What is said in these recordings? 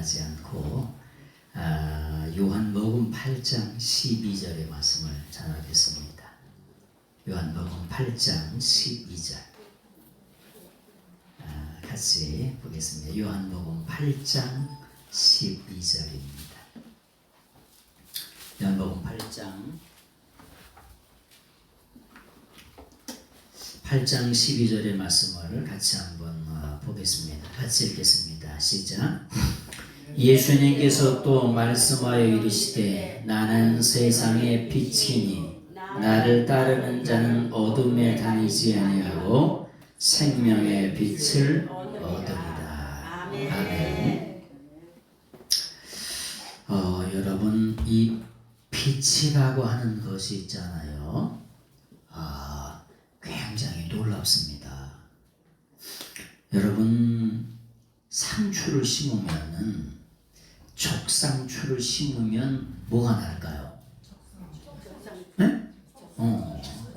하지 않고 요한복음 8장 12절의 말씀을 전하겠습니다. 요한복음 8장 12절 같이 보겠습니다. 요한복음 8장 12절입니다. 요한복음 8장 12절의 말씀을 같이 한번 보겠습니다. 같이 읽겠습니다. 시작. 예수님께서 또 말씀하여 이르시되 나는 세상의 빛이니 나를 따르는 자는 어둠에 다니지 아니하고 생명의 빛을 얻으리라. 아멘. 여러분, 이 빛이라고 하는 것이 있잖아요. 굉장히 놀랍습니다. 여러분, 상추를 심으면은 적상추를 심으면 뭐가 날까요? 네?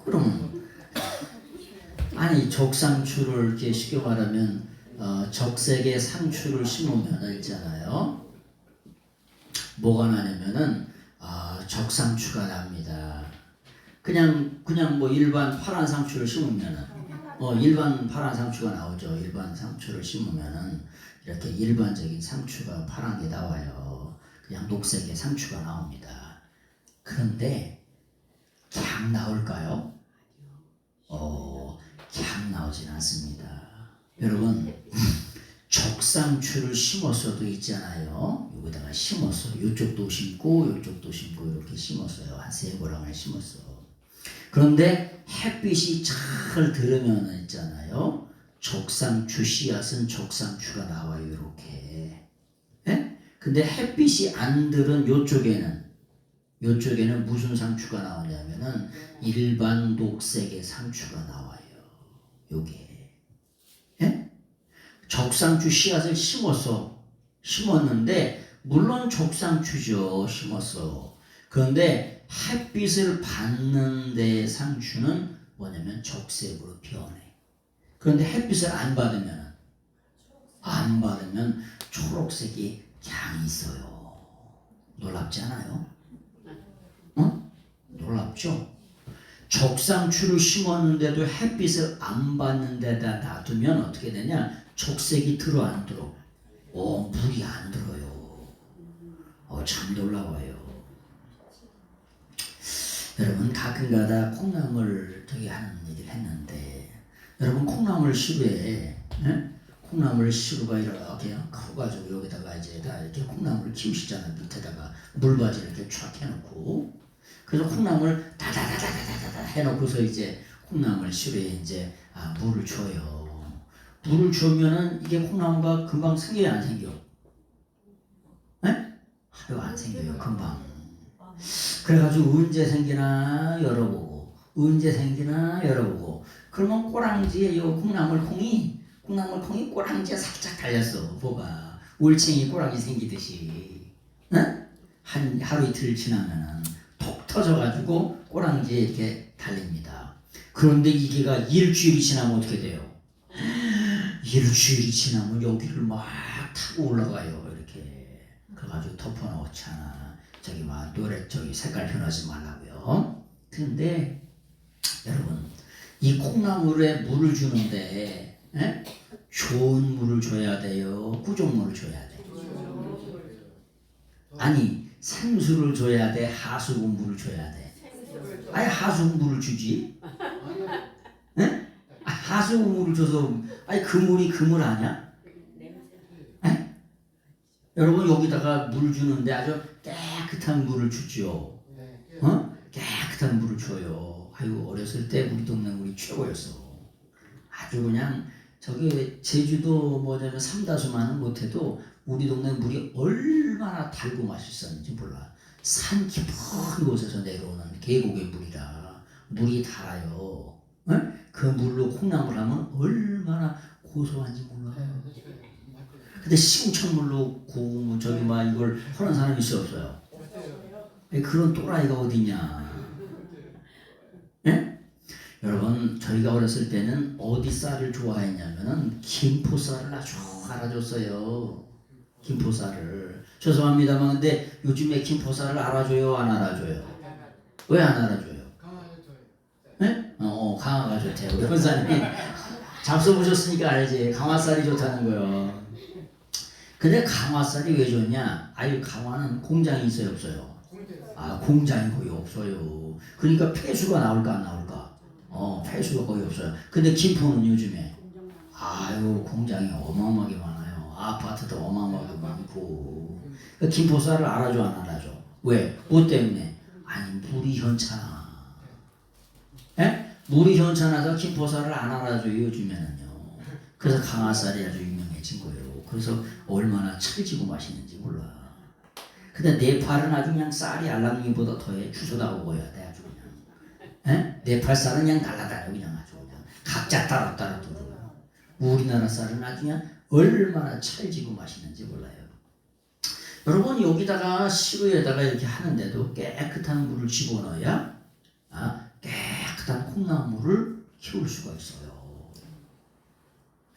그럼 아니 적상추를 이렇게 쉽게 말하면 적색의 상추를 심으면 있잖아요. 뭐가 나냐면은 적상추가 납니다. 그냥 뭐 일반 파란 상추를 심으면은 일반 파란 상추가 나오죠. 일반 상추를 심으면은 이렇게 일반적인 상추가 파란 게 나와요. 그냥 녹색의 상추가 나옵니다. 그런데 갱 나올까요? 갱 나오진 않습니다. 여러분, 적상추를 심었어도 있잖아요. 여기다가 심었어. 이쪽도 심고 이쪽도 심고 이렇게 심었어요. 한 3고랑을 심었어. 그런데 햇빛이 잘 들으면 있잖아요. 적상추 씨앗은 적상추가 나와요. 이렇게. 예? 근데 햇빛이 안 들은 요쪽에는 무슨 상추가 나오냐면은 일반 녹색의 상추가 나와요. 요게. 예? 적상추 씨앗을 심었는데 물론 적상추죠. 심었어. 그런데 햇빛을 받는 데 상추는 뭐냐면 적색으로 변해. 그런데 햇빛을 안 받으면 초록색이 갱이 있어요. 놀랍지 않아요? 놀랍죠? 적상추를 심었는데도 햇빛을 안 받는 데다 놔두면 어떻게 되냐? 적색이 들어 안 들어? 물이 안 들어요. 참 놀라워요. 여러분, 가끔가다 콩나물 하는 일을 했는데, 여러분, 콩나물 시루에 콩나물 시루가 이렇게 커가지고 여기다가 이제 다 이렇게 콩나물을 키우시잖아요. 밑에다가 물바지를 이렇게 쫙 해놓고, 그래서 콩나물 다다다다다다다 해놓고서 이제 콩나물 시루에 이제 물을 줘요. 물을 주면은 이게 콩나물가 금방 생겨요, 안 생겨? 하루 안 생겨요, 금방. 그래가지고 언제 생기나 열어보고 그러면 꼬랑지에 이 콩나물콩이 꼬랑지에 살짝 달렸어. 뭐가 올챙이 꼬랑지 생기듯이. 하루 이틀 지나면은 톡 터져가지고 꼬랑지에 이렇게 달립니다. 그런데 이게가 일주일이 지나면 어떻게 돼요? 일주일이 지나면 여기를 막 타고 올라가요. 이렇게. 그래가지고 덮어놓잖아. 색깔 변하지 말라고요. 근데 여러분, 이 콩나물에 물을 주는데 좋은 물을 줘야 돼요? 구종물을 줘야 돼요? 아니, 생수를 줘야 돼? 하수구 물을 줘야 돼? 아니, 하수구 물을 주지? 하수구 물을 줘서 그 물이 그 물 아니야? 여러분, 여기다가 물 주는데 아주 깨끗한 물을 주죠. 깨끗한 물을 줘요. 어렸을 때 우리 동네 물이 최고였어. 아주 그냥 제주도 뭐냐면 삼다수만은 못해도 우리 동네 물이 얼마나 달고 맛있었는지 몰라. 산 깊은 곳에서 내려오는 계곡의 물이라 물이 달아요. 그 물로 콩나물 하면 얼마나 고소한지 몰라. 근데 시궁창물로 구우면 이걸 하는 사람이 있어 없어요? 그런 또라이가 어디냐? 여러분, 저희가 어렸을 때는 어디 쌀을 좋아했냐면은 김포 쌀을 아주 알아줬어요. 김포 쌀을. 죄송합니다만 근데 요즘에 김포사를 알아줘요 안 알아줘요? 왜 안 알아줘요? 네? 강화가 좋대요. 우리 권사님이 잡숴보셨으니까 알지. 강화살이 좋다는 거요. 근데 강화살이 왜 좋냐? 아유 강화는 공장이 있어요 없어요? 아 공장이 거의 없어요. 그러니까 폐수가 나올까 안 나올까? 폐수가 거의 없어요. 근데 김포는 요즘에 아유 공장이 어마어마하게 많아요. 아파트도 어마어마하게 많고. 그러니까 김포사를 알아줘 안 알아줘? 왜? 뭐 때문에? 아니 물이 현찮아. 예? 물이 현찮아서 김포사를 안 알아줘요 요즘에는요. 그래서 강화살이 아주 유명해진 거예요. 그래서 얼마나 찰지고 맛있는지 몰라. 근데 네팔은 아주 그냥 쌀이 알랑이보다 더해. 주워다가 먹어야 돼 아주 그냥. 에? 네팔 쌀은 그냥 달라다녀 그냥 아주 그냥. 각자 따로따로 들어요. 우리나라 쌀은 아주 그냥 얼마나 찰지고 맛있는지 몰라요. 여러분 여기다가 시루에다가 이렇게 하는데도 깨끗한 물을 집어넣어야 깨끗한 콩나물을 키울 수가 있어요.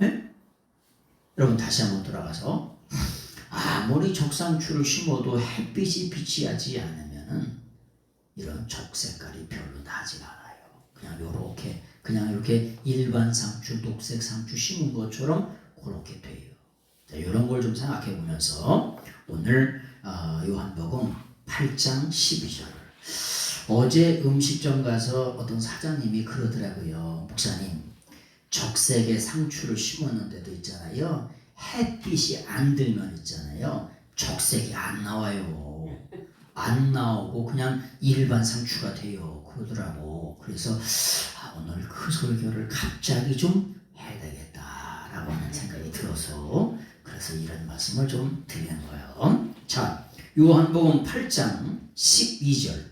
에? 여러분 다시 한번 돌아가서 아무리 적상추를 심어도 햇빛이 비치하지 않으면은 이런 적색깔이 별로 나지 않아요. 그냥 이렇게 일반 상추, 녹색 상추 심은 것처럼 그렇게 돼요. 자, 이런 걸 좀 생각해 보면서 오늘 요한복음 8장 12절. 어제 음식점 가서 어떤 사장님이 그러더라고요. 목사님, 적색의 상추를 심었는데도 있잖아요. 햇빛이 안 들면 있잖아요. 적색이 안 나와요. 안 나오고 그냥 일반 상추가 돼요. 그러더라고. 그래서 오늘 그 설교를 갑자기 좀 해야 되겠다라고 하는 생각이 들어서 그래서 이런 말씀을 좀 드리는 거예요. 자, 요한복음 8장 12절.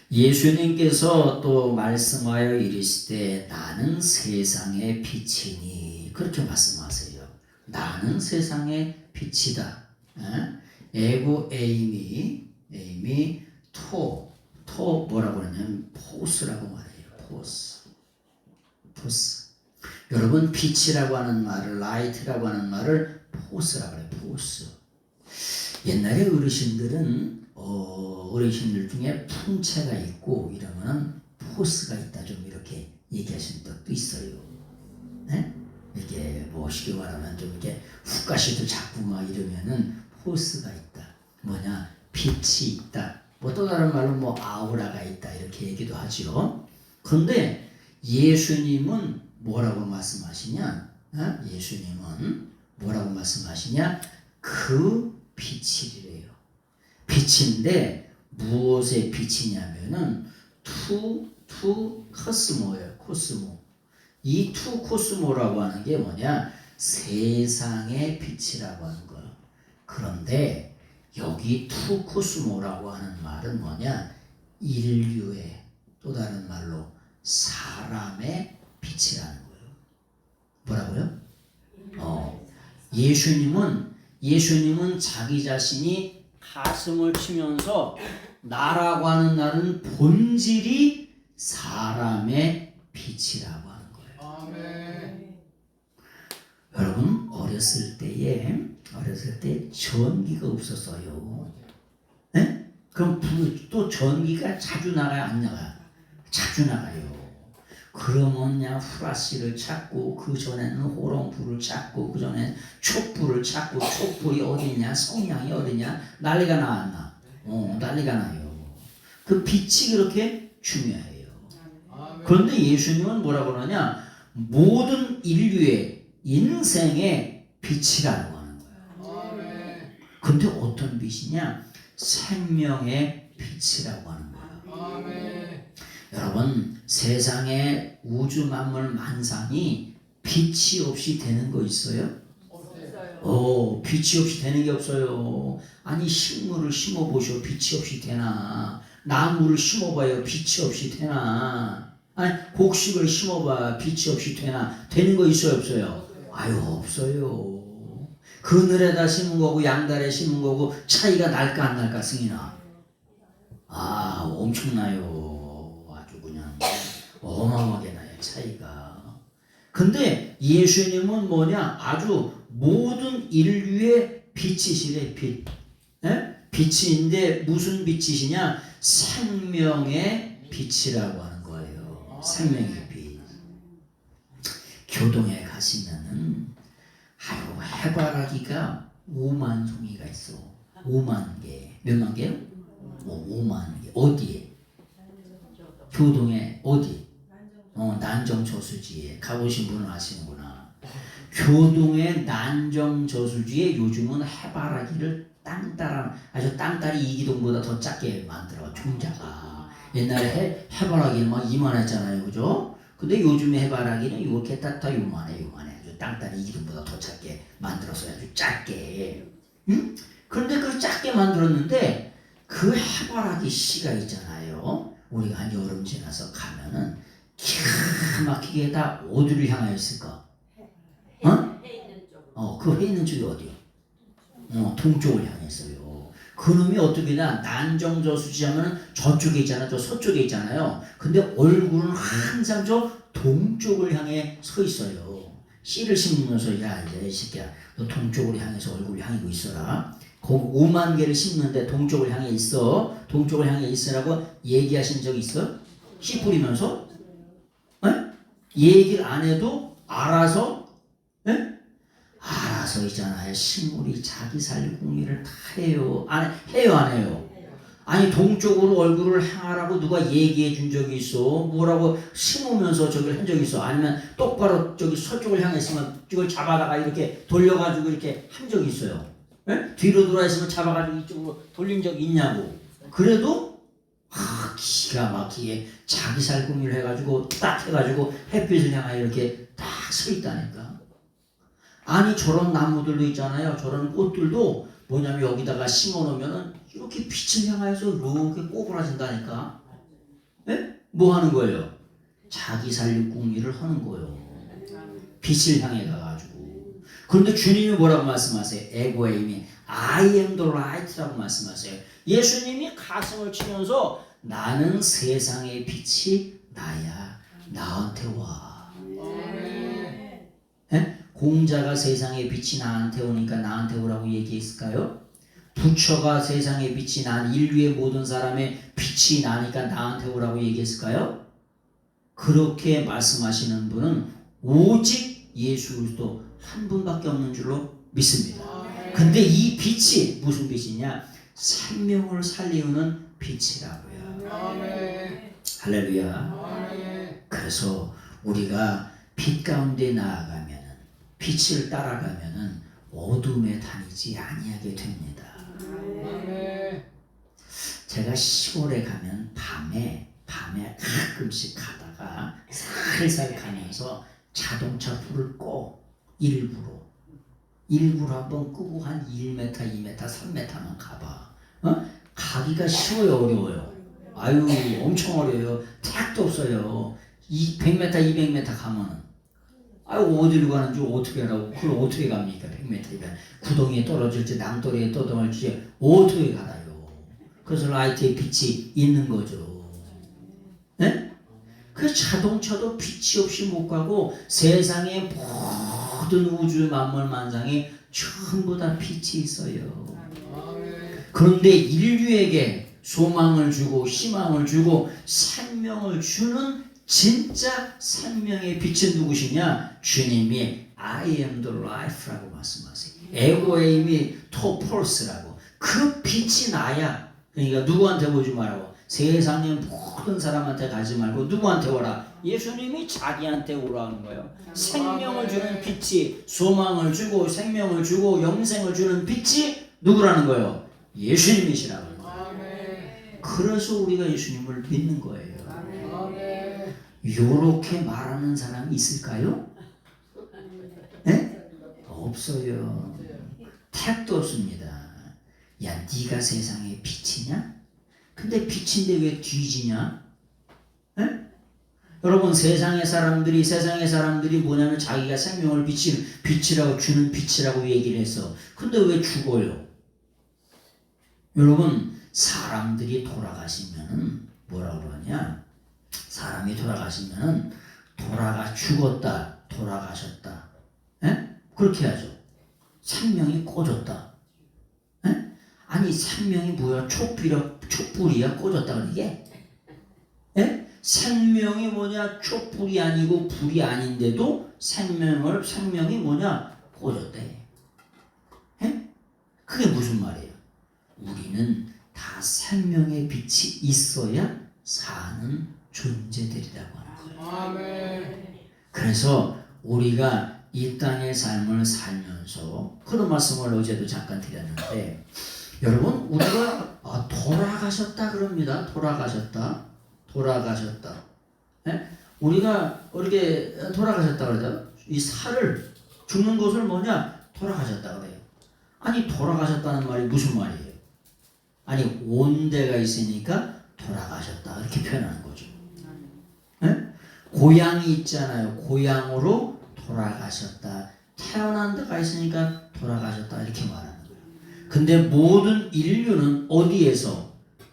예수님께서 또 말씀하여 이르시되 나는 세상의 빛이니 그렇게 말씀하세요. 나는 세상의 빛이다. 에고 에이미 토 뭐라고 하냐면 포스라고 말해요. 포스. 여러분 빛이라고 하는 말을 라이트라고 하는 말을 포스라고 해요. 포스. 옛날에 어르신들 중에 풍채가 있고 이러면은 포스가 있다 좀 이렇게 얘기하시는 적도 있어요. 네? 이렇게 쉽게 말하면 좀 이렇게 훅가시도 잡고 막 이러면은 포스가 있다. 뭐냐? 빛이 있다. 또 다른 말로 아우라가 있다 이렇게 얘기도 하죠. 그런데 예수님은 뭐라고 말씀하시냐? 예수님은 뭐라고 말씀하시냐? 그 빛이래요. 빛인데 무엇의 빛이냐면은 코스모예요. 코스모. 이 코스모라고 하는 게 뭐냐? 세상의 빛이라고 하는 거예요. 그런데 여기 코스모라고 하는 말은 뭐냐? 인류의 또 다른 말로 사람의 빛이라는 거예요. 뭐라고요? 예수님은 자기 자신이 가슴을 치면서 나라고 하는 나는 본질이 사람의 빛이라고 하는 거예요. 아멘. 여러분 어렸을 때 전기가 없었어요. 네? 그럼 또 전기가 자주 나가요 안 나가요? 자주 나가요. 그러면 그냥 후라시를 찾고 그 전에는 호롱불을 찾고 그 전에 촛불을 찾고 촛불이 어디냐 성냥이 어디냐 난리가 나왔나? 난리가 나요. 그 빛이 그렇게 중요해요. 그런데 예수님은 뭐라고 그러냐? 모든 인류의 인생의 빛이라고 하는 거예요. 그런데 어떤 빛이냐? 생명의 빛이라고 하는 거예요. 여러분 세상에 우주 만물 만상이 빛이 없이 되는 거 있어요? 없어요. 빛이 없이 되는 게 없어요. 아니 식물을 심어보셔 빛이 없이 되나? 나무를 심어봐요 빛이 없이 되나? 아니 곡식을 심어봐 빛이 없이 되나? 되는 거 있어요 없어요? 아유 없어요. 그늘에다 심은 거고 양달에 심은 거고 차이가 날까 안 날까 승인아? 엄청나요. 어마어마하게 나요 차이가. 근데 예수님은 뭐냐? 아주 모든 인류의 빛이시래 빛. 예? 빛인데 무슨 빛이시냐? 생명의 빛이라고 하는 거예요. 생명의 빛. 교동에 가시면은 아유 해바라기가 5만 송이가 있어. 5만 개. 몇만 개요? 5만 개. 어디에? 교동에 어디? 난정저수지에 가보신 분은 아시는구나. 교동의 난정저수지에 요즘은 해바라기를 아주 땅따리 이기동보다 더 작게 만들어. 종자가 옛날에 해바라기는 막 이만했잖아요, 그죠? 근데 요즘에 해바라기는 이렇게 따따 요만해. 아주 땅따리 이기동보다 더 작게 만들어서 아주 작게. 응? 그런데 그 작게 만들었는데 그 해바라기 씨가 있잖아요. 우리가 한 여름 지나서 가면은 기가 막히게 다 어디를 향하여 있을까? 그 해 있는 쪽이 어디요? 동쪽을 향했어요. 그놈이 어떻게냐? 난정저수지 하면은 저쪽에 있잖아, 저 서쪽에 있잖아요. 근데 얼굴은 항상 저 동쪽을 향해 서 있어요. 씨를 심으면서 야 이제 이 새끼야, 너 동쪽을 향해서 얼굴을 향하고 있어라. 거기 5만 개를 심는데 동쪽을 향해 있어. 동쪽을 향해 있으라고 얘기하신 적 있어? 씨 뿌리면서? 얘기를 안 해도 알아서? 알아서 있잖아요. 식물이 자기 살릴 궁리를 다 해요. 해요, 안 해요? 아니 동쪽으로 얼굴을 향하라고 누가 얘기해 준 적이 있어? 뭐라고 심으면서 저걸 한 적이 있어? 아니면 똑바로 저기 서쪽을 향해 있으면 이걸 잡아다가 이렇게 돌려가지고 이렇게 한 적이 있어요? 뒤로 돌아 있으면 잡아가지고 이쪽으로 돌린 적이 있냐고. 그래도 기가 막히게 자기 살궁리를 해가지고 딱 해가지고 햇빛을 향하여 이렇게 딱 서 있다니까. 아니 저런 나무들도 있잖아요. 저런 꽃들도 뭐냐면 여기다가 심어놓으면은 이렇게 빛을 향하여서 이렇게 꼬부라진다니까. 뭐 하는 거예요? 자기 살릴 궁리를 하는 거예요. 빛을 향해 가가지고. 그런데 주님이 뭐라고 말씀하세요? 에고의 힘이 I am the light라고 말씀하세요. 예수님이 가슴을 치면서 나는 세상의 빛이 나야. 나한테 와. 공자가 세상의 빛이 나한테 오니까 나한테 오라고 얘기했을까요? 부처가 세상의 빛이 난 인류의 모든 사람의 빛이 나니까 나한테 오라고 얘기했을까요? 그렇게 말씀하시는 분은 오직 예수 그리스도 한 분밖에 없는 줄로 믿습니다. 근데 이 빛이 무슨 빛이냐? 생명을 살리우는 빛이라고요. 할렐루야. 그래서 우리가 빛 가운데 나아가면은 빛을 따라가면은 어둠에 다니지 아니하게 됩니다. 제가 시골에 가면 밤에 가끔씩 가다가 살살 가면서 자동차 불을 꺼. 일부러 한번 끄고 한 1m, 2m, 3m만 가봐. 가기가 쉬워요, 어려워요? 아유 엄청 어려워요. 택도 없어요. 100m, 200m 가면은 아유 어디로 가는지 어떻게 하라고. 그걸 어떻게 갑니까? 100m이면 구덩이에 떨어질지 낭떠러리에 떠들지 어떻게 가요? 그래서 라이트의 빛이 있는 거죠. 그 자동차도 빛이 없이 못 가고 세상의 모든 우주 만물 만상에 전부 다 빛이 있어요. 그런데 인류에게 소망을 주고 희망을 주고 생명을 주는 진짜 생명의 빛은 누구시냐? 주님이 I am the life라고 말씀하세요. 에고의 힘이 토폴스라고. 그 빛이 나야. 그러니까 누구한테 오지 말라고. 세상의 모든 사람한테 가지 말고 누구한테 오라? 예수님이 자기한테 오라는 거예요. 생명을 주는 빛이, 소망을 주고 생명을 주고 영생을 주는 빛이 누구라는 거예요? 예수님이시라는 거예요. 그래서 우리가 예수님을 믿는 거예요. 요렇게 말하는 사람이 있을까요? 없어요. 택도 없습니다. 야, 네가 세상의 빛이냐? 근데 빛인데 왜 뒤지냐? 여러분 세상의 사람들이 뭐냐면 자기가 생명을 빛이라고 주는 빛이라고 얘기를 했어. 근데 왜 죽어요? 여러분 사람들이 돌아가시면은 뭐라고 그러냐? 사람이 돌아가시면은 죽었다, 돌아가셨다. 그렇게 하죠. 생명이 꺼졌다. 아니 생명이 뭐야? 촛불이야 꽂았다 그러는 게? 예? 생명이 뭐냐? 촛불이 아니고 불이 아닌데도 생명이 뭐냐? 꽂았대. 예? 그게 무슨 말이에요? 우리는 다 생명의 빛이 있어야 사는 존재들이라고 하는 거예요. 아멘. 그래서 우리가 이 땅의 삶을 살면서 그런 말씀을 어제도 잠깐 드렸는데 여러분 우리가 돌아가셨다 그럽니다. 돌아가셨다. 예? 우리가 이렇게 돌아가셨다 그러죠. 이 살을 죽는 것을 뭐냐? 돌아가셨다 그래요. 아니 돌아가셨다는 말이 무슨 말이에요? 아니 온 데가 있으니까 돌아가셨다 이렇게 표현하는 거죠. 예? 고향이 있잖아요. 고향으로 돌아가셨다. 태어난 데가 있으니까 돌아가셨다 이렇게 말하는 거예요. 근데 모든 인류는 어디에서?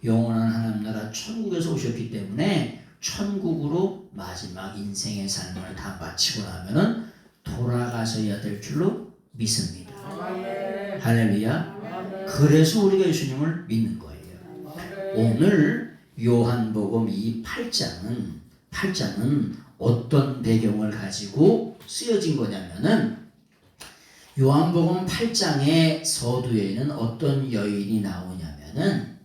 영원한 하나님 나라 천국에서 오셨기 때문에 천국으로 마지막 인생의 삶을 다 마치고 나면은 돌아가셔야 될 줄로 믿습니다. 아멘. 할렐루야. 아멘. 그래서 우리가 예수님을 믿는 거예요. 아멘. 오늘 요한복음 이 8장은 어떤 배경을 가지고 쓰여진 거냐면은 요한복음 8장의 서두에는 어떤 여인이 나오냐면은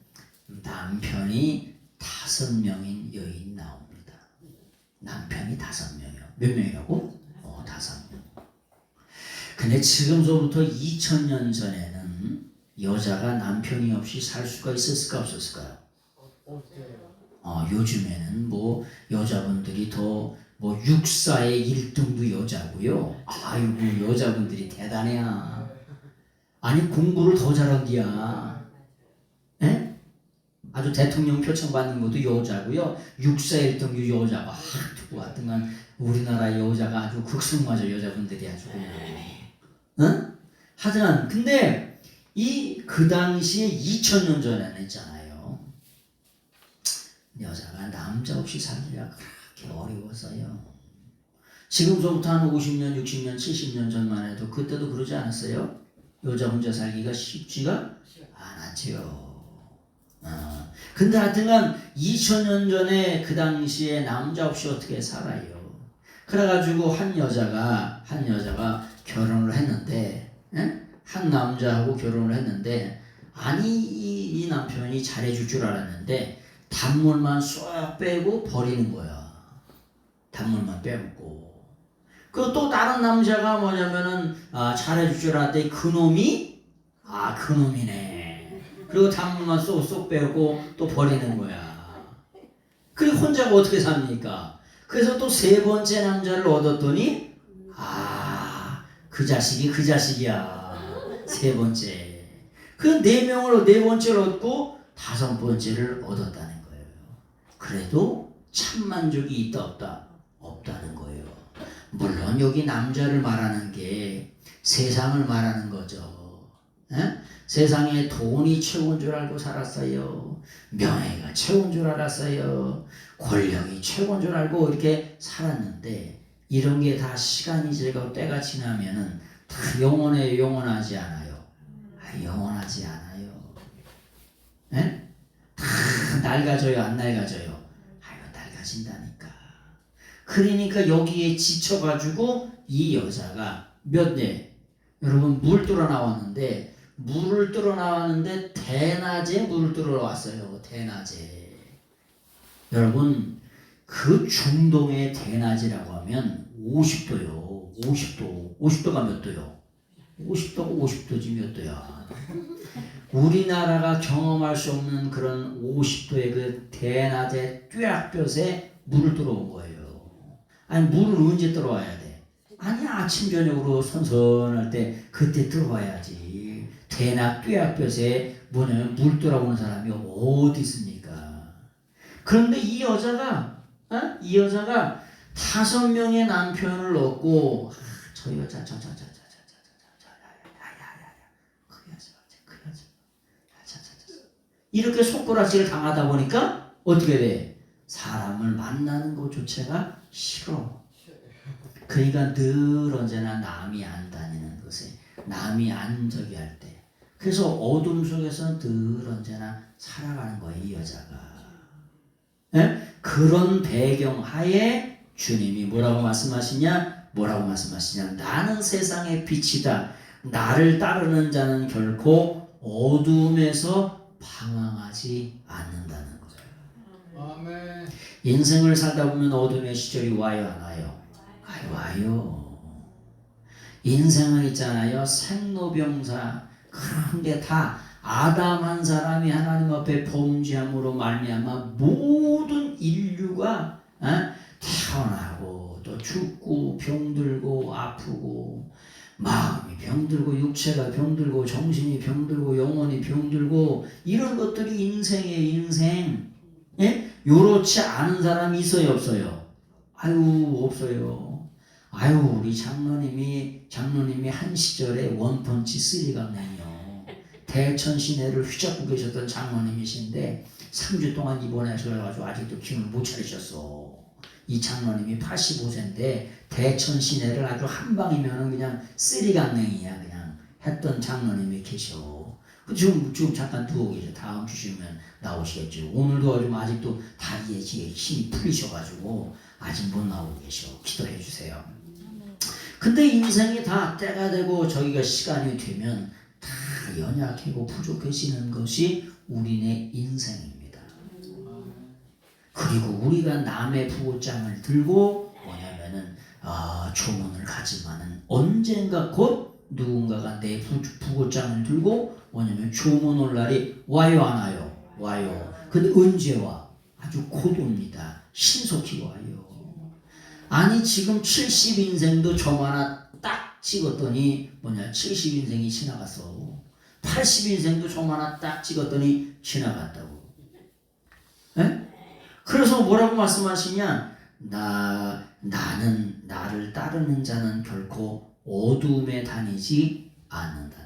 남편이 5명인 여인이 나옵니다. 남편이 5명이요. 몇 명이라고? 5명. 근데 지금서부터 2000년 전에는 여자가 남편이 없이 살 수가 있었을까 없었을까요? 요즘에는 뭐 여자분들이 더 뭐 육사의 1등도 여자고요. 아이고 여자분들이 대단해야. 아니 공부를 더 잘한 기야. 에? 아주 대통령 표창 받는 것도 여자고요. 육사 1등도 여자고. 누구 하여튼간 우리나라 여자가 아주 극성맞아 여자분들이 아주. 응? 하여튼 근데 그 당시에 2000년 전에는 있잖아요. 여자가 남자 없이 살기가 그렇게 어려웠어요. 지금서부터 한 50년, 60년, 70년 전만 해도 그때도 그러지 않았어요? 여자 혼자 살기가 쉽지가 않았지요. 근데 하여튼간 2000년 전에 그 당시에 남자 없이 어떻게 살아요? 그래가지고 한 여자가 결혼을 했는데, 한 남자하고 결혼을 했는데, 아니 이 남편이 잘해줄 줄 알았는데 단물만 쏙 빼고 버리는 거야. 단물만 빼먹고. 그 또 다른 남자가 뭐냐면은 잘해줄 줄 알았더니 그놈이 그놈이네. 그리고 단물만 쏙 빼고 또 버리는 거야. 그리고 혼자가 어떻게 삽니까? 그래서 또 3번째 남자를 얻었더니 그 자식이야. 3번째. 그 4번째를 얻고 5번째를 얻었다는 거예요. 그래도 참 만족이 있다 없다? 없다는 거예요. 물론 여기 남자를 말하는 게 세상을 말하는 거죠. 세상에 돈이 최고인 줄 알고 살았어요. 명예가 최고인 줄 알았어요. 권력이 최고인 줄 알고 이렇게 살았는데 이런 게 다 시간이 지나고 때가 지나면은 다 영원하지 않아요. 영원하지 않아요. 다 낡아져요, 안 낡아져요? 낡아진다니까. 그러니까 여기에 지쳐가지고 이 여자가 여러분 물을 뚫어 나왔는데 대낮에 물을 뚫어 왔어요. 대낮에. 여러분 그 중동의 대낮이라고 하면 50도요. 50도가 몇 도요? 50도고 50도지 몇 도야. 우리나라가 경험할 수 없는 그런 50도의 그 대낮의 뙤약볕에 물을 들어온 거예요. 아니 물을 언제 들어와야 돼? 아니 아침 저녁으로 선선할 때 그때 들어와야지. 대낮 뙤약볕에 물 들어오는 사람이 어디 있습니까? 그런데 이 여자가 5명의 남편을 얻고 저 여자 이렇게 손가락질을 당하다 보니까 어떻게 돼? 사람을 만나는 것조차가 싫어. 그러니까 늘 언제나 남이 안 다니는 곳에 남이 안 저기 할 때 그래서 어둠 속에서 늘 언제나 살아가는 거예요, 이 여자가. 예? 그런 배경 하에 주님이 뭐라고 말씀하시냐? 나는 세상의 빛이다. 나를 따르는 자는 결코 어둠에서 방황하지 않는다는 거예요. 아멘. 인생을 살다 보면 어둠의 시절이 와요, 안 와요? 와요. 인생은 있잖아요, 생로병사. 그런 게 다 아담 한 사람이 하나님 앞에 범죄함으로 말미암아 모든 인류가 태어나고 또 죽고 병들고 아프고 마음이 병들고 육체가 병들고 정신이 병들고 영혼이 병들고 이런 것들이 인생이에요, 인생. 예? 요렇지 않은 사람이 있어요, 없어요? 아유, 없어요. 아유, 우리 장로님이 한 시절에 원펀치 쓰리강냉이요. 대천 시내를 휘잡고 계셨던 장로님이신데 3주 동안 입원하셔가지고 아직도 기운을 못 차리셨어. 이 장로님이 85세인데 대천 시내를 아주 한 방이면은 그냥 쓰리강냉이야 그냥 했던 장로님이 계셔. 지금 잠깐 두고 계셔. 다음 주시면 나오시겠죠. 오늘도 좀 아직도 다리에 힘이 풀리셔가지고 아직 못 나오고 계셔. 기도해 주세요. 근데 인생이 다 때가 되고 저기가 시간이 되면 다 연약하고 부족해지는 것이 우리네 인생입니다. 그리고 우리가 남의 부고장을 들고 뭐냐면은 조문을 가지만은 언젠가 곧 누군가가 내 부고장을 들고 뭐냐면 조문 올 날이 와요, 안 와요? 와요. 근데 언제 와? 아주 곧 옵니다. 신속히 와요. 아니 지금 70인생도 점 하나 딱 찍었더니 70인생이 지나갔어. 80인생도 점 하나 딱 찍었더니 지나갔다고. 에? 그래서 뭐라고 말씀하시냐? 나는 나를 따르는 자는 결코 어둠에 다니지 않는다.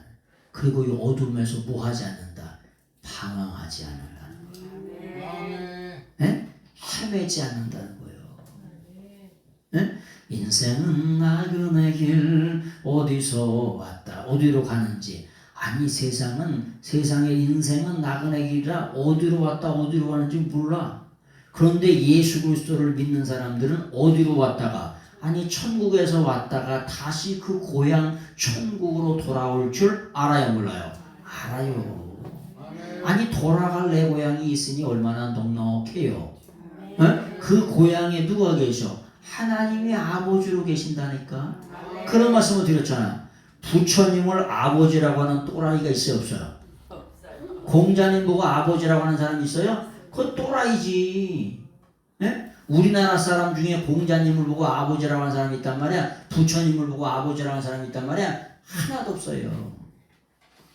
그리고 이 어둠에서 뭐 하지 않는다? 방황하지 않는다는 거예요. 에? 헤매지 않는다는 거예요. 에? 인생은 나그네 길 어디서 왔다. 어디로 가는지. 아니 세상의 인생은 나그네 길이라 어디로 왔다 어디로 가는지 몰라. 그런데 예수 그리스도를 믿는 사람들은 어디로 왔다가 아니 천국에서 왔다가 다시 그 고향 천국으로 돌아올 줄 알아요, 몰라요? 알아요. 아니 돌아갈 내 고향이 있으니 얼마나 넉넉해요. 그 고향에 누가 계셔? 하나님이 아버지로 계신다니까. 그런 말씀을 드렸잖아. 부처님을 아버지라고 하는 또라이가 있어요, 없어요? 공자님 보고 아버지라고 하는 사람이 있어요? 그건 또라이지. 예? 우리나라 사람 중에 공자님을 보고 아버지라고 하는 사람이 있단 말이야. 부처님을 보고 아버지라고 하는 사람이 있단 말이야. 하나도 없어요.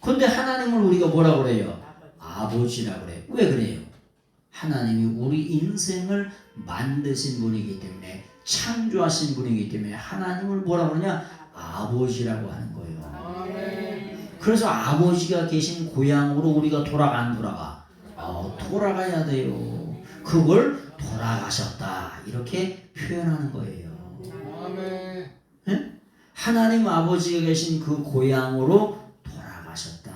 근데 하나님을 우리가 뭐라고 그래요? 아버지라고 그래요. 왜 그래요? 하나님이 우리 인생을 만드신 분이기 때문에, 창조하신 분이기 때문에 하나님을 뭐라고 그러냐? 아버지라고 하는 거예요. 그래서 아버지가 계신 고향으로 우리가 돌아가 안 돌아가? 돌아가야 돼요. 그걸 돌아가셨다 이렇게 표현하는 거예요. 네? 하나님 아버지가 계신 그 고향으로 돌아가셨다.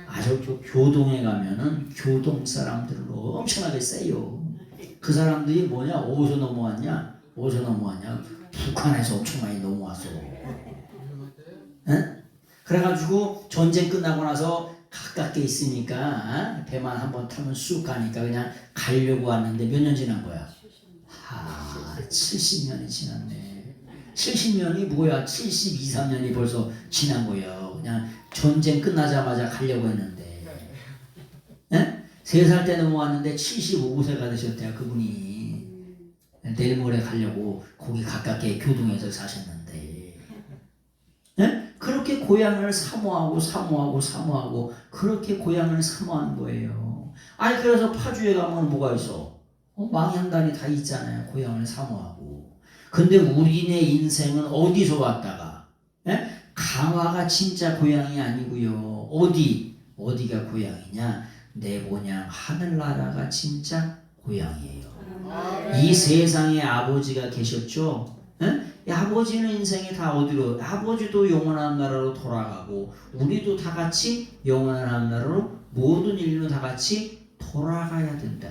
아주 교동에 가면은 교동 사람들은 엄청나게 세요. 그 사람들이 뭐냐? 어디서 넘어왔냐? 북한에서 엄청 많이 넘어왔어. 네? 그래가지고 전쟁 끝나고 나서 가깝게 있으니까 배만 한번 타면 쑥 가니까 그냥 가려고 왔는데 몇 년 지난 거야? 70년이 지났네. 70년이 뭐야? 72, 3년이 벌써 지난 거예요. 그냥 전쟁 끝나자마자 가려고 했는데. 네? 3살 때 넘어왔는데 75세가 되셨대요, 그분이. 내일 모레 가려고 거기 가깝게 교동에서 사셨는데. 네? 그렇게 고향을 사모하고 그렇게 고향을 사모하는 거예요. 아니 그래서 파주에 가면 뭐가 있어? 망향단이 다 있잖아요. 고향을 사모하고. 근데 우리네 인생은 어디서 왔다가? 예? 강화가 진짜 고향이 아니고요. 어디가 고향이냐? 내 고향 하늘나라가 진짜 고향이에요. 이 세상에 아버지가 계셨죠? 이 아버지는 인생이 다 어디로? 아버지도 영원한 나라로 돌아가고 우리도 다 같이 영원한 나라로 모든 인류 다 같이 돌아가야 된다.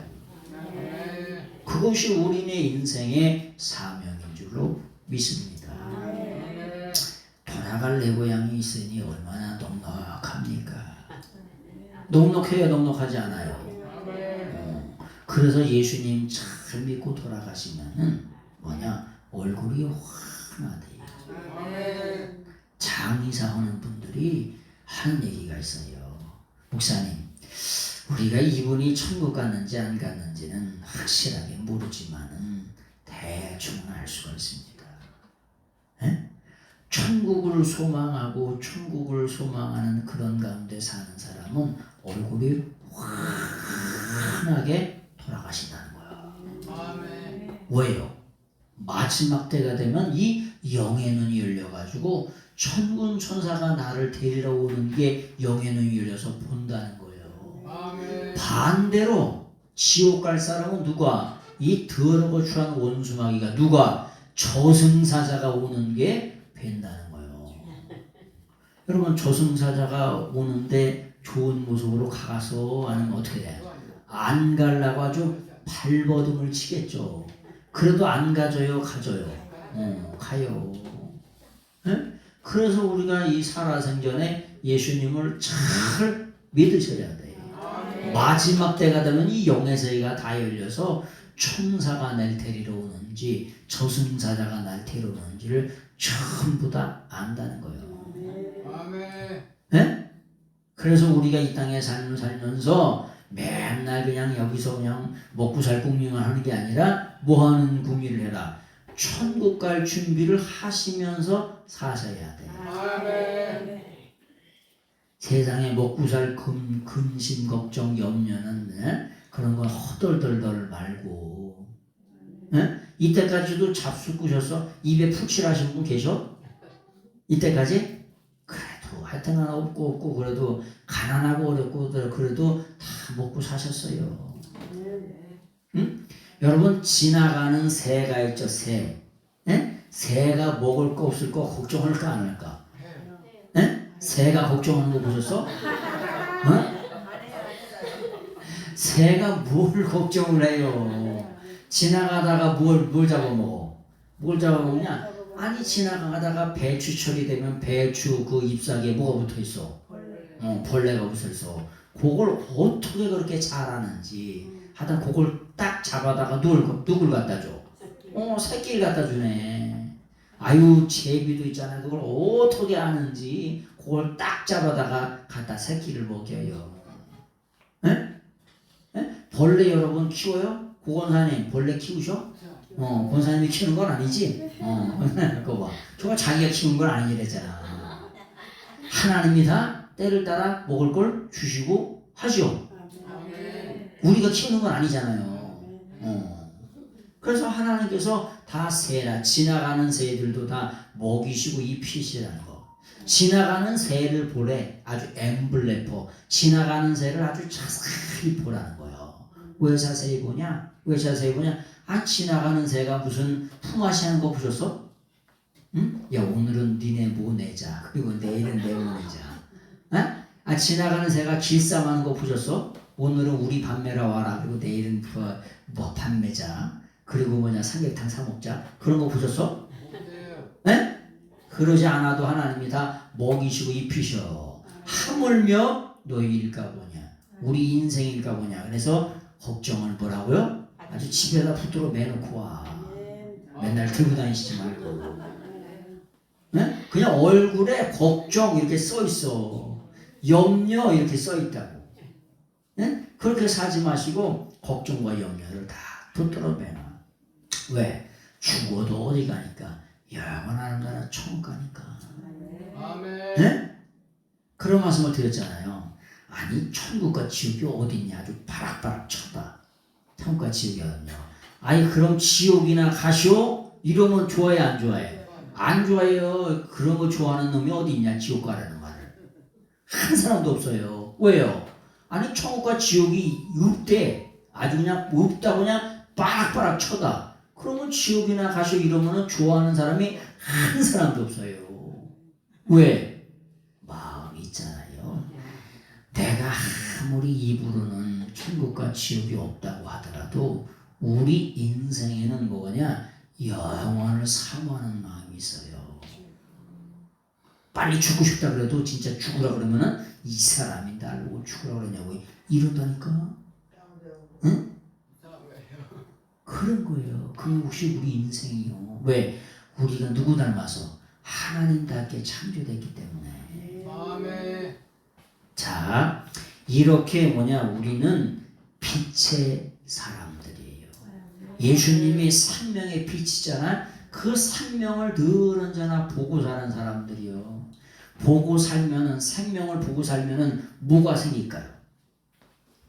그것이 우리의 인생의 사명인 줄로 믿습니다. 돌아갈 내 고향이 있으니 얼마나 넉넉합니까? 넉넉해요, 넉넉하지 않아요? 그래서 예수님 잘 믿고 돌아가시면은 뭐냐? 얼굴이 환하대요. 장의사 하는 분들이 하는 얘기가 있어요. 목사님, 우리가 이분이 천국 갔는지 안 갔는지는 확실하게 모르지만은 대충은 알 수가 있습니다. 에? 천국을 소망하고 천국을 소망하는 그런 가운데 사는 사람은 얼굴이 환하게 돌아가신다는 거예요. 왜요? 마지막 때가 되면 이 영의 눈이 열려가지고 천군 천사가 나를 데리러 오는 게 영의 눈이 열려서 본다는 거예요. 반대로 지옥 갈 사람은 누가? 이 더러고 추한 원수마귀가 누가? 저승사자가 오는 게 뵌다는 거예요. 여러분 저승사자가 오는데 좋은 모습으로 가서 하는 어떻게 돼? 안 가려고 아주 발버둥을 치겠죠. 그래도 안 가져요, 가져요. 가요. 에? 그래서 우리가 이 살아생전에 예수님을 잘 믿으셔야 돼요. 마지막 때가 되면 이 영의 세계가 다 열려서 천사가 날 데리러 오는지 저승사자가 날 데리러 오는지를 전부 다 안다는 거예요. 에? 그래서 우리가 이 땅에 삶을 살면서 맨날 그냥 여기서 그냥 먹고 살 궁리만 하는 게 아니라 뭐 하는 궁리를 해라. 천국 갈 준비를 하시면서 사셔야 돼요. 세상에 먹고 살 근심 걱정 염려는 그런 건 허덜덜덜 말고 이때까지도 잡수 꾸셔서 입에 푹칠하신 분 계셔? 이때까지? 그래도 하여튼간 없고 그래도 가난하고 어렵고 그래도 다 먹고 사셨어요. 응? 여러분 지나가는 새가 있죠. 새가 먹을 거 없을 거 걱정할까 안 할까? 새가 걱정하는 거 보셨어? 새가 뭘 걱정을 해요? 지나가다가 뭘 잡아먹어? 뭘 잡아먹냐? 아니 지나가다가 배추철이 되면 배추 그 잎사귀에 뭐가 붙어있어? 벌레가 붙어있어. 그걸 어떻게 그렇게 잘하는지 하여튼 그걸 딱 잡아다가 누굴 갖다 줘? 새끼를 갖다 주네. 아유 제비도 있잖아. 그걸 어떻게 아는지 그걸 딱 잡아다가 갖다 새끼를 먹여요. 벌레 여러분 키워요? 고건사님 벌레 키우셔? 권사님이 키우는 건 아니지? 그거 봐. 저거 자기가 키우는 건 아니래잖아. 하나님이 다 때를 따라 먹을 걸 주시고 하죠. 우리가 키우는 건 아니잖아요. 그래서 하나님께서 다 새라 지나가는 새들도 다 먹이시고 입히시라는 거. 지나가는 새를 보래. 아주 엠블레퍼. 지나가는 새를 아주 자세히 보라는 거예요. 왜 자세히 보냐? 왜 자세히 보냐? 지나가는 새가 무슨 품앗이 하는 거 보셨어? 응? 야 오늘은 니네 뭐 내자. 그리고 내일은 내 뭐 내자. 지나가는 새가 길쌈하는 거 보셨어? 오늘은 우리 밥 매러 와라. 그리고 내일은 뭐 밥 매자. 그리고 뭐냐 삼계탕 사 먹자. 그런 거 보셨어? 네? 그러지 않아도 하나님이 다 먹이시고 입히셔. 하물며 너희일까 보냐. 우리 인생일까 보냐. 그래서 걱정을 뭐라고요? 아주 집에다 붙들어 매놓고 와. 맨날 들고 다니시지 말고. 네? 그냥 얼굴에 걱정 이렇게 써 있어. 염려 이렇게 써 있다고. 네? 그렇게 사지 마시고 걱정과 염려를 다 붙들어 매놔. 왜? 죽어도 어디 가니까? 영원한 나라 천국 가니까. 아멘. 네? 그런 말씀을 드렸잖아요. 아니 천국과 지옥이 어디 있냐? 아주 바락바락 쳐다. 천국과 지옥이 어딨냐? 아니 그럼 지옥이나 가시오? 이러면 좋아해 안 좋아해? 안 좋아해요. 그런 거 좋아하는 놈이 어디 있냐? 지옥 가라는 말을. 한 사람도 없어요. 왜요? 아니 천국과 지옥이 없대. 아주 그냥 없다 그냥 바락바락 쳐다. 그러면 지옥이나 가시고 이러면은 좋아하는 사람이 한 사람도 없어요. 왜? 마음이 있잖아요. 내가 아무리 입으로는 천국과 지옥이 없다고 하더라도 우리 인생에는 뭐냐? 영원을 사모하는 마음이 있어요. 빨리 죽고 싶다 그래도 진짜 죽으라 그러면은 이 사람이 날 보고 죽으라 그러냐고 이런다니까. 응? 그런 거예요. 그것이 우리 인생이요. 왜? 우리가 누구 닮아서 하나님답게 창조됐기 때문에. 아멘. 자, 이렇게 우리는 빛의 사람들이에요. 예수님이 생명의 빛이잖아. 그 생명을 늘 언제나 보고 사는 사람들이요. 보고 살면은, 생명을 보고 살면은 뭐가 생길까요?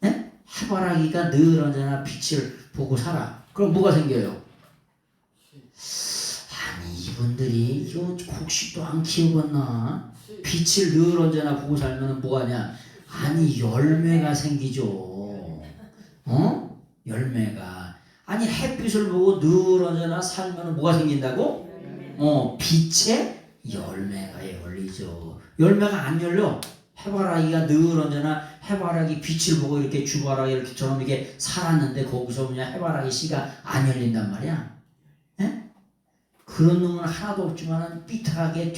네? 해바라기가 늘 언제나 빛을 보고 살아. 그럼 뭐가 생겨요? 아니, 이분들이 이거 곡식도 안 키우겠나? 빛을 늘 언제나 보고 살면은 뭐하냐? 아니, 열매가 생기죠. 열매가. 아니, 햇빛을 보고 늘 언제나 살면은 뭐가 생긴다고? 빛의 열매가 열리죠. 열매가 안 열려. 해바라기가 늘 언제나 해바라기 빛을 보고 이렇게 주바라기 이렇게처럼 이렇게 살았는데 거기서 해바라기 씨가 안 열린단 말이야. 에? 그런 놈은 하나도 없지만 삐딱하게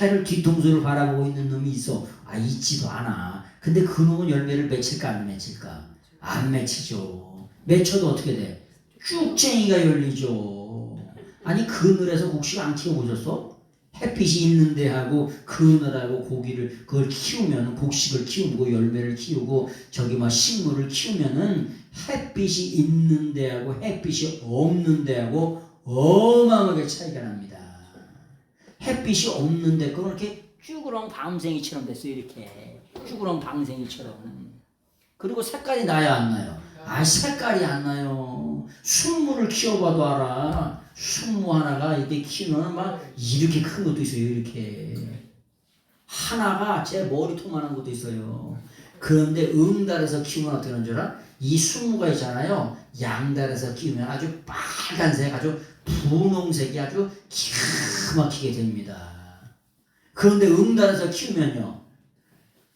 해를 뒤통수를 바라보고 있는 놈이 있어. 있지도 않아. 근데 그 놈은 열매를 맺힐까 안 맺힐까? 안 맺히죠. 맺혀도 어떻게 돼? 쭉쟁이가 열리죠. 아니, 그늘에서 곡식 안 키워보셨어? 햇빛이 있는데 하고 그늘하고 고기를 그걸 키우면 곡식을 키우고 열매를 키우고 식물을 키우면은 햇빛이 있는데 하고 햇빛이 없는데 하고 어마어마하게 차이가 납니다. 햇빛이 없는데 그건 이렇게 쭈그렁 방생이처럼 됐어요. 이렇게 쭈그렁 방생이처럼. 그리고 색깔이 나야 안 나요? 색깔이 안 나요. 순무를 키워봐도 알아. 순무 하나가 이렇게 키우면 막 이렇게 큰 것도 있어요. 이렇게 하나가 제 머리통만한 것도 있어요. 그런데 응달에서 키우면 어떻게 하는 줄 알아? 이 순무가 있잖아요. 양달에서 키우면 아주 빨간색, 아주 분홍색이 아주 기가 막히게 됩니다. 그런데 응달에서 키우면요.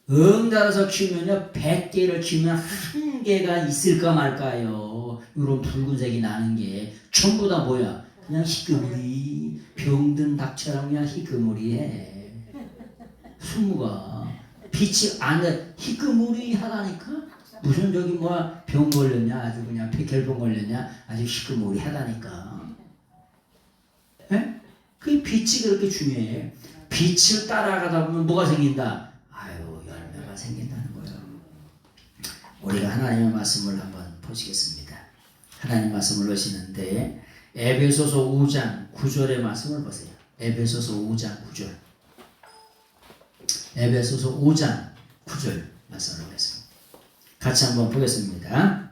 100개를 키우면 한 개가 있을까 말까요? 이런 붉은색이 나는 게 전부 다 뭐야? 그냥 희끄무리, 병든 닭처럼 그냥 희끄무리해. 순무가 빛이 안에 희끄무리 하다니까? 무슨 병 걸렸냐? 아주 그냥 백혈병 걸렸냐? 아주 희끄무리 하다니까. 에? 그 빛이 그렇게 중요해. 빛을 따라가다 보면 뭐가 생긴다? 열매가 생긴다는 거예요. 우리가 하나님의 말씀을 한번 보시겠습니다. 하나님 말씀을 보시는데 에베소서 5장 9절의 말씀을 보세요. 에베소서 5장 9절. 에베소서 5장 9절 말씀을 보겠습니다. 같이 한번 보겠습니다.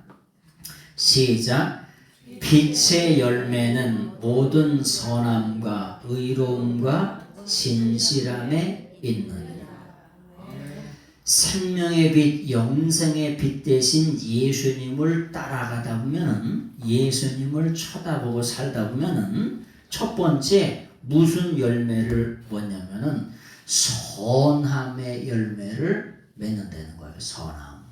시작. 빛의 열매는 모든 선함과 의로움과 진실함에 있느니라. 생명의 빛, 영생의 빛 대신 예수님을 따라가다 보면은, 예수님을 쳐다보고 살다 보면은, 첫 번째 무슨 열매를 맺냐면은 선함의 열매를 맺는다는 거예요. 선함.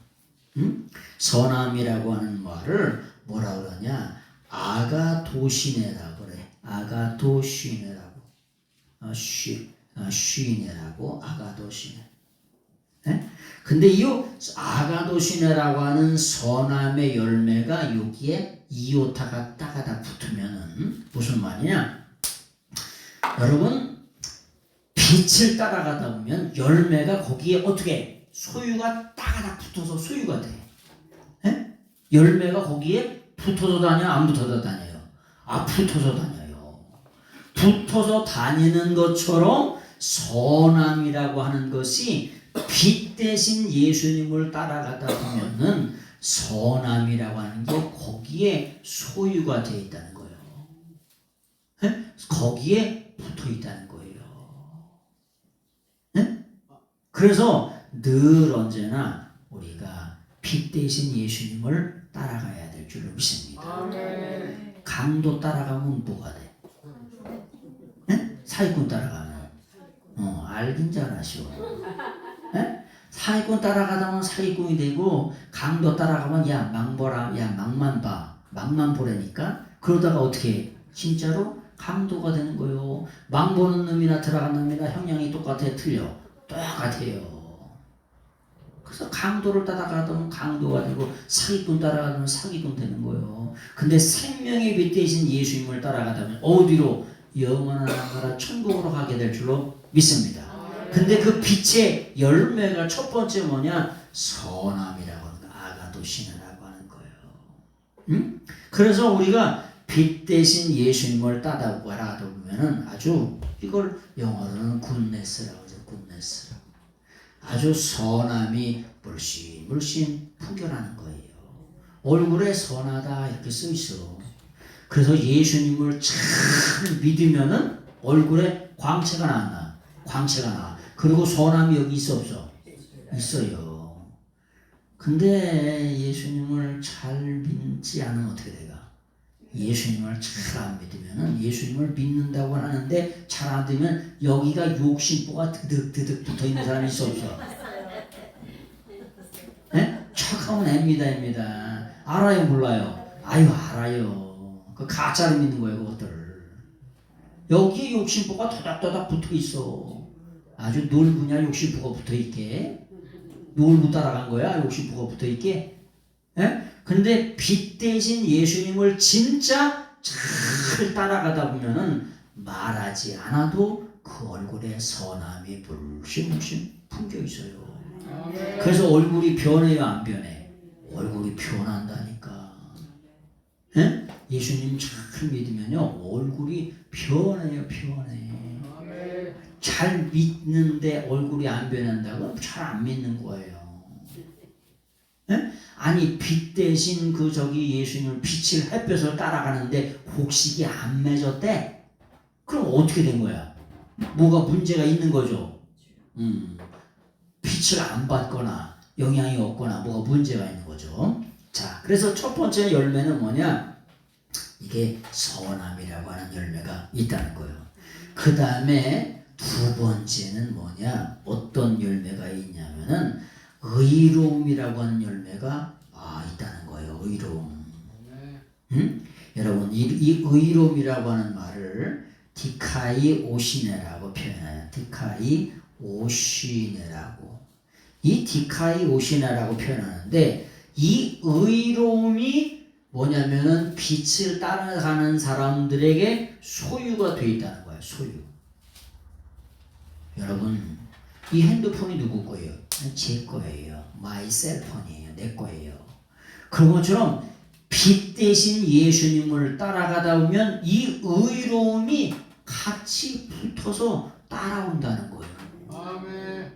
선함이라고 하는 말을 뭐라 그러냐? 아가도시네라고 그래. 아가도시네라고. 쉬네라고 아가도시네. 네? 근데 이 아가도시네라고 하는 선함의 열매가 여기에 이오타가 따가다 붙으면은 무슨 말이냐? 여러분, 빛을 따라가다 보면 열매가 거기에 어떻게 소유가 따가다 붙어서 소유가 돼. 네? 열매가 거기에 붙어서 다녀? 안 붙어서 다녀요? 붙어서 다녀요. 붙어서 다니는 것처럼 선함이라고 하는 것이 빛 대신 예수님을 따라가다 보면은 선함이라고 하는 게 거기에 소유가 되어 있다는 거예요. 네? 거기에 붙어 있다는 거예요. 네? 그래서 늘 언제나 우리가 빛 대신 예수님을 따라가야 될 줄로 믿습니다. 아멘. 강도 따라가면 뭐가 돼? 네? 사기꾼 따라가면 알긴 잘하시오. 네? 사기꾼 따라가다면 사기꾼이 되고 강도 따라가면 야 망보라 야 망만 봐 망만 보라니까 그러다가 어떻게 해? 진짜로 강도가 되는 거요. 망 보는 놈이나 들어간 놈이나 형량이 똑같아 틀려? 똑같아요. 그래서 강도를 따라가면 강도가 되고 사기꾼 따라가면 사기꾼 되는 거예요. 근데 생명의 빛 대신 예수님을 따라가다면 어디로? 영원한 나라 천국으로 가게 될 줄로 믿습니다. 근데 그 빛의 열매가 첫 번째 뭐냐? 선함이라고 하는 거, 아가도시나라고 하는 거예요. 응? 그래서 우리가 빛 대신 예수님을 따라가다 보면은 아주 이걸 영어로는 굿네스라고 하죠. 굿네스라고. 아주 선함이 물씬 물씬 풍겨나는 거예요. 얼굴에 선하다 이렇게 써 있어. 그래서 예수님을 잘 믿으면은 얼굴에 광채가 나나, 광채가 나. 그리고 선함이 여기 있어 없어? 있어요. 근데 예수님을 잘 믿지 않으면 어떻게 돼가? 예수님을 잘 안 믿으면은 예수님을 믿는다고 하는데 잘 안 되면 여기가 욕심보가 드득드득 붙어 있는 사람이 있어 없어? 네? 척하면 애입니다. 알아요 몰라요? 아유 알아요. 그 가짜를 믿는 거예요 그것들. 여기에 욕심보가 토닥토닥 붙어 있어. 아주 놀부냐 욕심보가 붙어 있게. 놀부 따라간 거야 욕심보가 붙어 있게. 예? 근데 빛 대신 예수님을 진짜 잘 따라가다 보면은 말하지 않아도 그 얼굴에 선함이 물씬 풍겨 있어요. 그래서 얼굴이 변해요 안 변해? 얼굴이 변한다니까. 예? 예수님 잘 믿으면요 얼굴이 변해요 변해. 잘 믿는데 얼굴이 안 변한다고 잘 안 믿는 거예요. 예? 아니 빛 대신 그 저기 예수님을 빛을 햇볕을 따라가는데 곡식이 안 맺었대? 그럼 어떻게 된 거야? 뭐가 문제가 있는 거죠. 빛을 안 받거나 영향이 없거나 뭐가 문제가 있는 거죠. 자, 그래서 첫 번째 열매는 뭐냐? 이게 선함이라고 하는 열매가 있다는 거예요. 그 다음에 두 번째는 뭐냐? 어떤 열매가 있냐면은 의로움이라고 하는 열매가 있다는 거예요. 의로움. 여러분 이 의로움이라고 하는 말을 디카이 오시네라고 표현해요. 디카이 오시네라고. 이 디카이 오시네라고 표현하는데 이 의로움이 뭐냐면은 빛을 따라가는 사람들에게 소유가 돼 있다는 거예요. 소유. 여러분 이 핸드폰이 누구 거예요? 제 거예요. 마이 셀폰이에요. 내 거예요. 그런 것처럼 빛 대신 예수님을 따라가다 보면 이 의로움이 같이 붙어서 따라온다는 거예요. 아멘.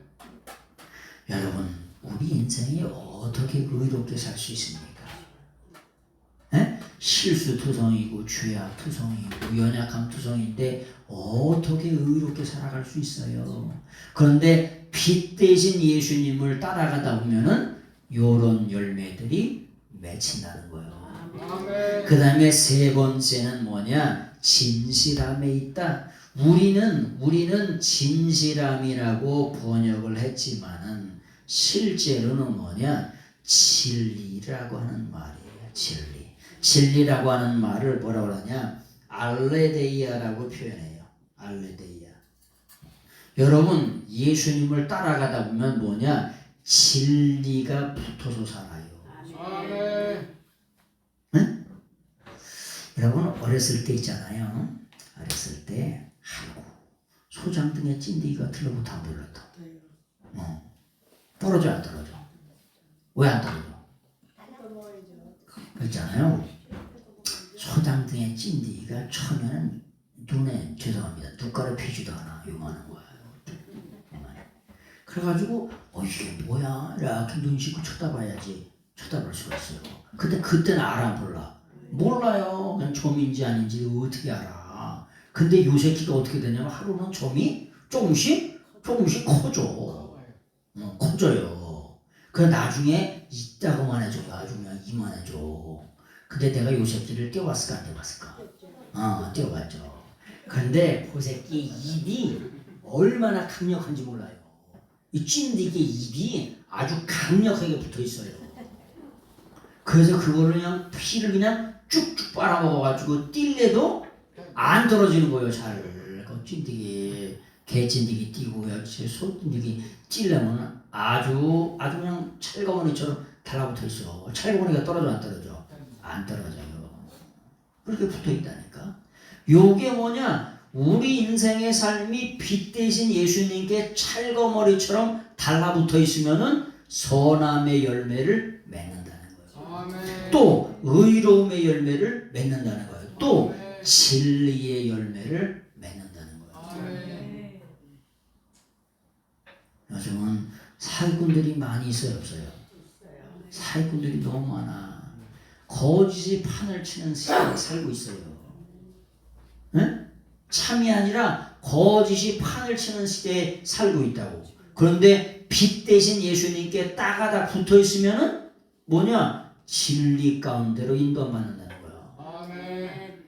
여러분 우리 인생이 어떻게 의롭게 살 수 있습니까? 에? 실수투성이고 죄악투성이고 연약함투성인데 어떻게 의롭게 살아갈 수 있어요? 그런데 빛 대신 예수님을 따라가다 보면은 요런 열매들이 맺힌다는 거예요. 그 다음에 세 번째는 뭐냐? 진실함에 있다. 우리는 진실함이라고 번역을 했지만은 실제로는 뭐냐? 진리라고 하는 말이에요. 진리. 진리라고 하는 말을 뭐라고 하냐? 알레데이아라고 표현해요. 알레데이아. 여러분 예수님을 따라가다 보면 뭐냐? 진리가 붙어서 살아요. 아멘. 응? 여러분 어렸을 때 있잖아요. 어렸을 때 아이고 소장 등에 찐득이가 들러붙어 안 들렀다. 떨어져 안 떨어져? 왜 안 떨어져? 있잖아요. 소장 등에 찐득이가 처음에는 눈에 죄송합니다. 눈가를 피지도 않아. 요만한 거야. 그래가지고 이게 뭐야? 이렇게 눈 씻고 쳐다봐야지. 쳐다볼 수가 있어요. 근데 그때는 알아 몰라? 몰라요. 그냥 점인지 아닌지 어떻게 알아? 근데 요 새끼가 어떻게 되냐면 하루는 점이 조금씩 커져. 커져요. 그 나중에 있다고만 해줘. 나중에 이만해져. 근데 내가 요 새끼를 띄워봤을까 안 띄워봤을까? 띄워봤죠. 그런데 그 새끼 입이 얼마나 강력한지 몰라요. 이 찐득이 입이 아주 강력하게 붙어 있어요. 그래서 그거를 그냥 피를 그냥 쭉쭉 빨아먹어가지고 뛸래도 안 떨어지는 거예요. 잘. 그 찐득이 개찐득이 뛰고 소찐득이 찔려면 아주 그냥 찰거머니처럼 달라붙어 있어. 찰거머니가 떨어져 안 떨어져? 안 떨어져요. 그렇게 붙어 있다니까. 요게 뭐냐? 우리 인생의 삶이 빛 대신 예수님께 찰거머리처럼 달라붙어 있으면은 선함의 열매를 맺는다는 거예요. 아멘. 또 의로움의 열매를 맺는다는 거예요. 또 진리의 열매를 맺는다는 거예요. 아멘. 요즘은 사기꾼들이 많이 있어요, 없어요? 사기꾼들이 너무 많아. 거짓이 판을 치는 시대에 살고 있어요. 응? 참이 아니라 거짓이 판을 치는 시대에 살고 있다고. 그런데 빛 대신 예수님께 따가닥 붙어 있으면은 뭐냐? 진리 가운데로 인도받는다는 거야. 아멘.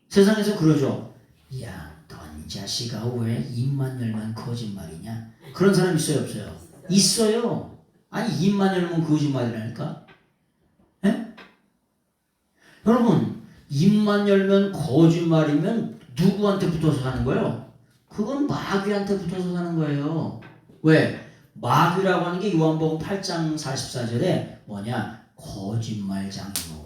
세상에서 그러죠. 야, 넌 이 자식아 왜 입만 열면 거짓말이냐? 그런 사람 있어요, 없어요? 있어요. 아니 입만 열면 거짓말이라니까. 에? 여러분 입만 열면 거짓말이면 누구한테 붙어서 사는 거예요? 그건 마귀한테 붙어서 사는 거예요. 왜? 마귀라고 하는 게 요한복음 8장 44절에 뭐냐? 거짓말장이요.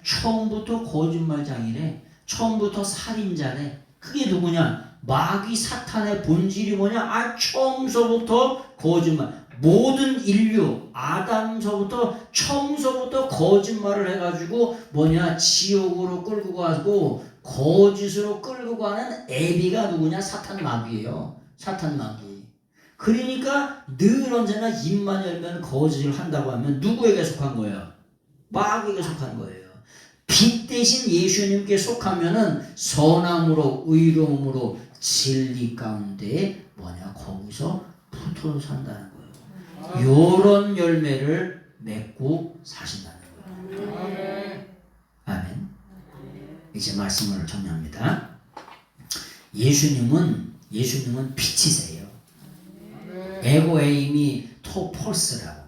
처음부터 거짓말장이래. 처음부터 살인자래. 그게 누구냐? 마귀 사탄의 본질이 뭐냐? 처음서부터 거짓말. 모든 인류 아담서부터 처음서부터 거짓말을 해가지고 뭐냐? 지옥으로 끌고 가고 거짓으로 끌고 가는 애비가 누구냐? 사탄 마귀예요. 사탄 마귀. 그러니까 늘 언제나 입만 열면 거짓을 한다고 하면 누구에게 속한 거예요? 마귀에게 속한 거예요. 빛 대신 예수님께 속하면은 선함으로 의로움으로 진리 가운데 뭐냐? 거기서 붙어 산다는 거예요. 요런 열매를 맺고 사신다는 거예요. 아멘. 아멘. 이제 말씀을 정리합니다. 예수님은 빛이세요. 에고에임이 토폴스라고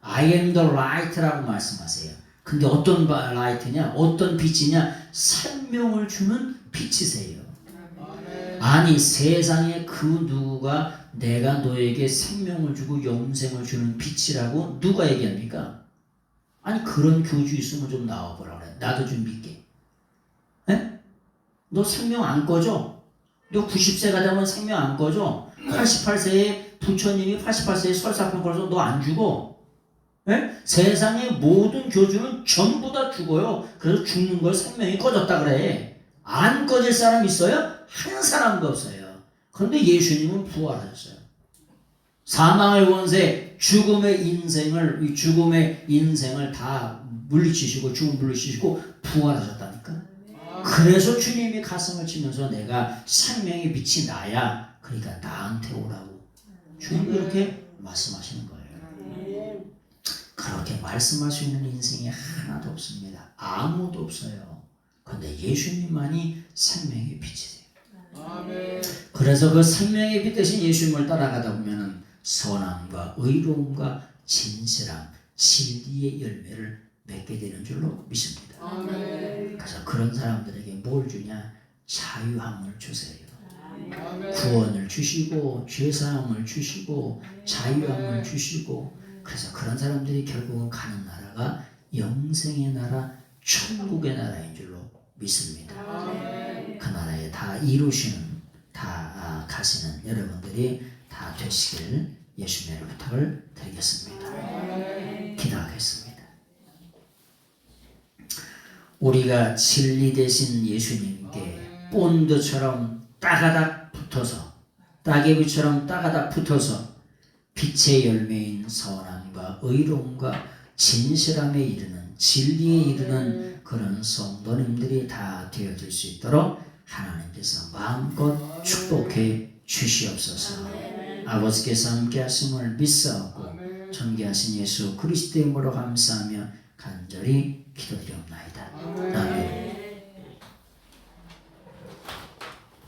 I am the light라고 말씀하세요. 근데 어떤 라이트냐? 어떤 빛이냐? 생명을 주는 빛이세요. 아니 세상에 그 누구가 내가 너에게 생명을 주고 영생을 주는 빛이라고 누가 얘기합니까? 아니 그런 교주 있으면 좀 나와보라 그래. 나도 좀 믿게. 에? 너 생명 안 꺼져? 너 90세가 되면 생명 안 꺼져? 88세에 부처님이 88세에 설사병 걸어서 너 안 죽어? 에? 세상의 모든 교주는 전부 다 죽어요. 그래서 죽는 걸 생명이 꺼졌다 그래. 안 꺼질 사람 있어요? 한 사람도 없어요. 그런데 예수님은 부활하셨어요. 사망의 원세, 죽음의 인생을 다 물리치시고 죽음 물리치시고 부활하셨다니까. 그래서 주님이 가슴을 치면서 내가 생명의 빛이 나야. 그러니까 나한테 오라고. 주님이 그렇게 말씀하시는 거예요. 그렇게 말씀할 수 있는 인생이 하나도 없습니다. 아무도 없어요. 그런데 예수님만이 생명의 빛이세요. 아멘. 그래서 그 생명의 빛 대신 예수님을 따라가다 보면은 선함과 의로움과 진실함, 진리의 열매를 맺게 되는 줄로 믿습니다. 아멘. 그래서 그런 사람들에게 뭘 주냐? 자유함을 주세요. 아멘. 구원을 주시고 죄사함을 주시고 자유함을 주시고. 그래서 그런 사람들이 결국은 가는 나라가 영생의 나라, 천국의 나라인 줄로 믿습니다. 아멘. 그 나라에 다 이루시는, 다 가시는 여러분들이 다 되시길 예수님의 부탁을 드리겠습니다. 기도하겠습니다. 우리가 진리 되신 예수님께 본드처럼 따가닥 붙어서, 따개비처럼 따가닥 붙어서 빛의 열매인 선함과 의로움과 진실함에 이르는, 진리에 이르는 그런 성도님들이 다 되어질 수 있도록 하나님께서 마음껏 축복해 주시옵소서. 아버지께서 함께 하심을 믿사옵고 존귀하신 예수 그리스도의 이름으로 감사하며 간절히 기도드리옵나이다. 아멘. 아멘.